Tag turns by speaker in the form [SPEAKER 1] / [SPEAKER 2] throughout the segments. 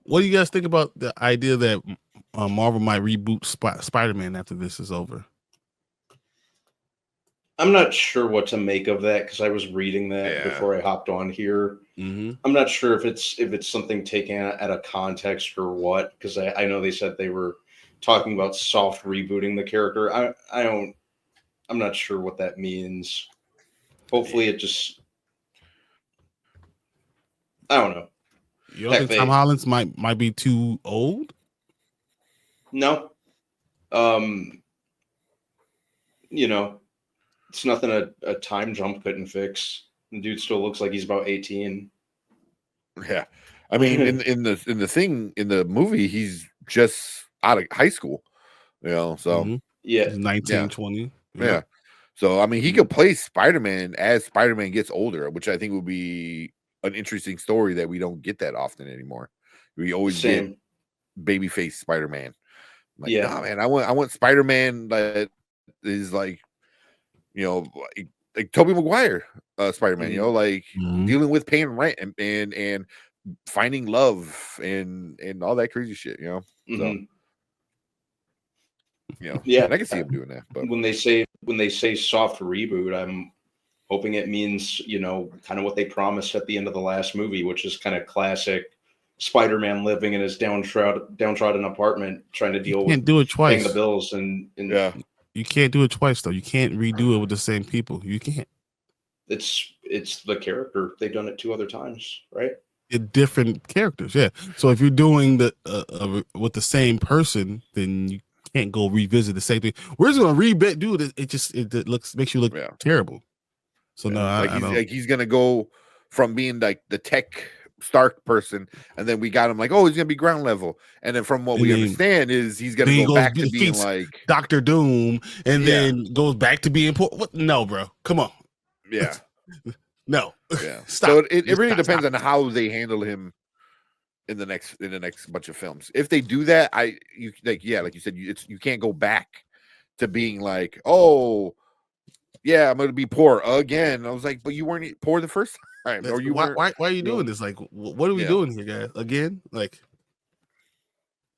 [SPEAKER 1] What do you guys think about the idea that Marvel might reboot Spider-Man after this is over?
[SPEAKER 2] I'm not sure what to make of that because I was reading that
[SPEAKER 3] Yeah.
[SPEAKER 2] before I hopped on here.
[SPEAKER 1] Mm-hmm.
[SPEAKER 2] I'm not sure if it's something taken out of context or what, because I know they said they were talking about soft rebooting the character. I'm not sure what that means. Hopefully it just I don't know.
[SPEAKER 1] You don't
[SPEAKER 2] Heck,
[SPEAKER 1] think Tom Holland's might be too old?
[SPEAKER 2] No. Um you know, it's nothing a time jump couldn't fix. The dude still looks like he's about 18.
[SPEAKER 3] Yeah. I mean, in the movie, he's just out of high school, so
[SPEAKER 1] Mm-hmm.
[SPEAKER 2] Yeah.
[SPEAKER 1] He's 19, 20.
[SPEAKER 3] yeah. So I mean, he could play Spider-Man as Spider-Man gets older, which I think would be an interesting story that we don't get that often anymore. We always get
[SPEAKER 2] Same.
[SPEAKER 3] babyface Spider-Man. Like,
[SPEAKER 2] Yeah.
[SPEAKER 3] nah, man, I want Spider-Man that is like, like Tobey Maguire, Spider-Man, like
[SPEAKER 1] Mhm.
[SPEAKER 3] dealing with paying rent and finding love and all that crazy shit, So,
[SPEAKER 2] Mhm.
[SPEAKER 3] and I can see him doing that. But
[SPEAKER 2] When they say soft reboot, I'm hoping it means, kind of what they promised at the end of the last movie, which is kind of classic Spider-Man living in his downtrodden apartment, trying to
[SPEAKER 1] You
[SPEAKER 2] deal with
[SPEAKER 1] can't do it
[SPEAKER 2] paying the
[SPEAKER 1] twice.
[SPEAKER 2] bills and
[SPEAKER 3] yeah,
[SPEAKER 1] You can't do it twice though. You can't redo it with the same people. You can't.
[SPEAKER 2] it's the character. They've done it 2 other times, right?
[SPEAKER 1] Different characters, yeah. So if you're doing the with the same person, then you can't go revisit the same thing. We're just gonna do it. It makes you look terrible. So no,
[SPEAKER 3] like
[SPEAKER 1] I don't.
[SPEAKER 3] he's gonna go from being like the tech Stark person, and then we got him like, oh, he's gonna be ground level, and then from what we understand is he's gonna go back to being like
[SPEAKER 1] Doctor Doom, and then goes back to being poor. What? No, bro, come on.
[SPEAKER 3] Yeah,
[SPEAKER 1] no,
[SPEAKER 3] yeah.
[SPEAKER 1] Stop.
[SPEAKER 3] So it really depends on how they handle him in the next bunch of films. If they do that, like you said, you can't go back to being like, oh yeah, I'm gonna be poor again. I was like, but you weren't poor the first time, or you weren't.
[SPEAKER 1] Why are you doing this? Like, what are we doing here, guys? Again, like,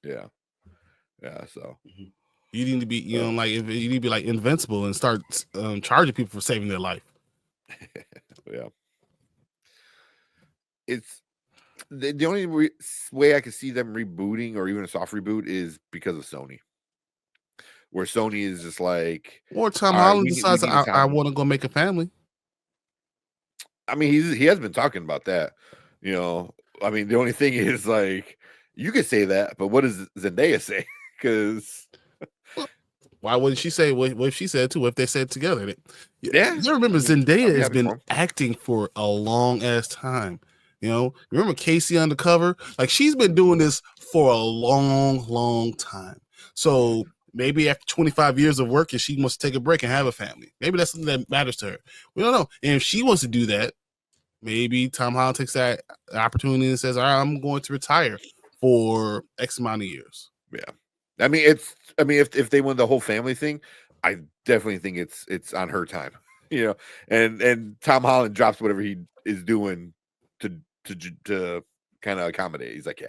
[SPEAKER 3] yeah. So
[SPEAKER 1] you need to be, like if you need to be like invincible and start charging people for saving their life.
[SPEAKER 3] Yeah. It's the only way I could see them rebooting or even a soft reboot is because of Sony, where Sony is just like,
[SPEAKER 1] or Tom Holland decides I want to go make a family.
[SPEAKER 3] I mean, he has been talking about that. I mean, the only thing is like you could say that, but what does Zendaya say? Because
[SPEAKER 1] why wouldn't she say what she said too? If they said together,
[SPEAKER 3] yeah.
[SPEAKER 1] You remember Zendaya has been acting for a long ass time. Remember Casey Undercover? Like she's been doing this for a long time. So maybe after 25 years of working, she wants to take a break and have a family. Maybe that's something that matters to her. We don't know. And if she wants to do that, maybe Tom Holland takes that opportunity and says, all right, I'm going to retire for X amount of years.
[SPEAKER 3] Yeah. I mean, if they win the whole family thing, I definitely think it's on her time, and Tom Holland drops whatever he is doing to kind of accommodate. He's like,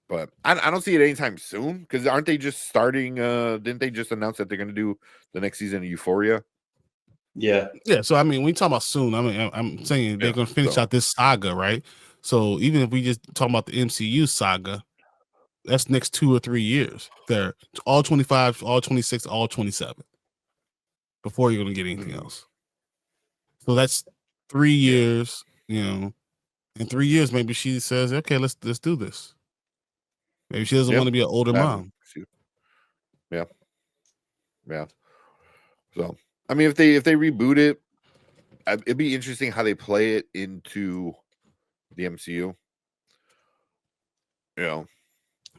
[SPEAKER 3] but I don't see it anytime soon because aren't they just starting? Didn't they just announce that they're going to do the next season of Euphoria?
[SPEAKER 2] Yeah.
[SPEAKER 1] So I mean, we talk about soon. I mean, I'm saying they're going to finish out this saga, right? So even if we just talk about the MCU saga, that's next 2 or 3 years. They're all 25, all 26, all 27 before you're going to get anything else. So that's 3 years. In 3 years, maybe she says, "Okay, let's do this." Maybe she doesn't want to be an older mom.
[SPEAKER 3] Yeah. So I mean, if they reboot it, it'd be interesting how they play it into the MCU.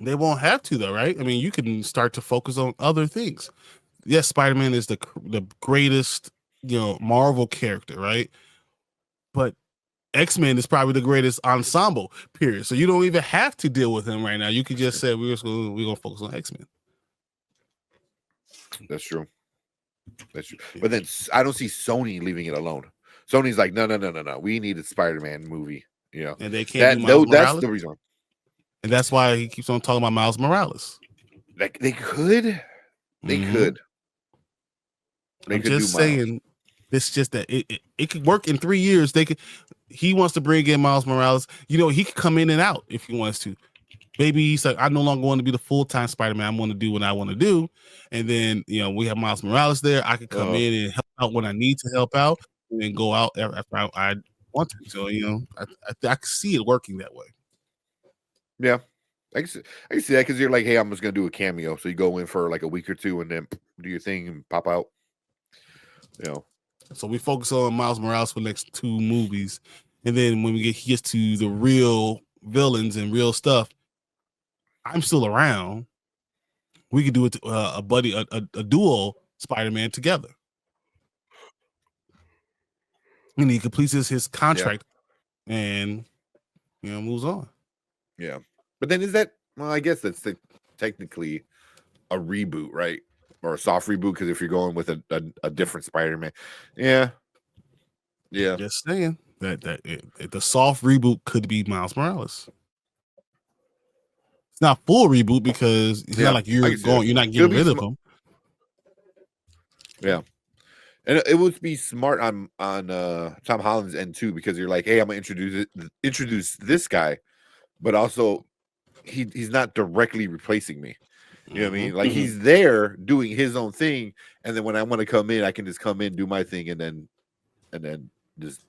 [SPEAKER 1] They won't have to though, right? I mean, you can start to focus on other things. Yes, Spider-Man is the greatest, Marvel character, right? But X-Men is probably the greatest ensemble, period. So you don't even have to deal with him right now. You could just say we're gonna focus on X-Men.
[SPEAKER 3] That's true. But then I don't see Sony leaving it alone. Sony's like, no. We need a Spider-Man movie You know,
[SPEAKER 1] and they can't do Miles
[SPEAKER 3] that's
[SPEAKER 1] Morales.
[SPEAKER 3] the reason.
[SPEAKER 1] And that's why he keeps on talking about Miles Morales.
[SPEAKER 3] Like they could.
[SPEAKER 1] I'm just saying, it's just that it could work in 3 years. He wants to bring in Miles Morales. You know, he could come in and out if he wants to. Maybe he's like, I no longer want to be the full-time Spider-Man. I want to do what I want to do. And then, you know, we have Miles Morales there. I could come in and help out when I need to help out, and then go out after I want to. So, you know, I can see it working that way.
[SPEAKER 3] Yeah. I can see that because you're like, hey, I'm just gonna do a cameo. So you go in for like a week or two and then do your thing and pop out. You know.
[SPEAKER 1] So we focus on Miles Morales for the next 2 movies, and then when he gets to the real villains and real stuff, I'm still around. We could do it a dual Spider-Man together, and he completes his contract, and you know moves on.
[SPEAKER 3] Yeah, but then is that? Well, I guess that's technically a reboot, right? Or a soft reboot because if you're going with a different Spider-Man, yeah.
[SPEAKER 1] Just saying that the soft reboot could be Miles Morales. It's not full reboot because it's not like you're not getting rid of him.
[SPEAKER 3] Yeah, and it would be smart on Tom Holland's end too because you're like, hey, I'm gonna introduce this guy, but also he's not directly replacing me. You know what I mean? Like he's there doing his own thing, and then when I want to come in, I can just come in, do my thing, and then just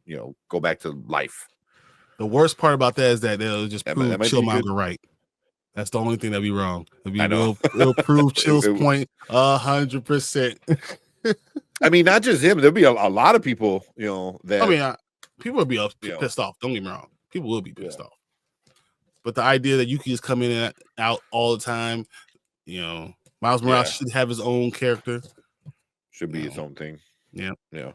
[SPEAKER 3] go back to life.
[SPEAKER 1] The worst part about that is that they'll just prove Chillmonger right. That's the only thing that'd be wrong. It'll prove Chill's point 100%.
[SPEAKER 3] I mean, not just him. There'll be a lot of people, that.
[SPEAKER 1] I mean, people will be pissed off. Don't get me wrong. People will be pissed off. But the idea that you can just come in and out all the time, Miles Morales should have his own character.
[SPEAKER 3] Should be his own thing.
[SPEAKER 1] Yeah.
[SPEAKER 3] Yeah.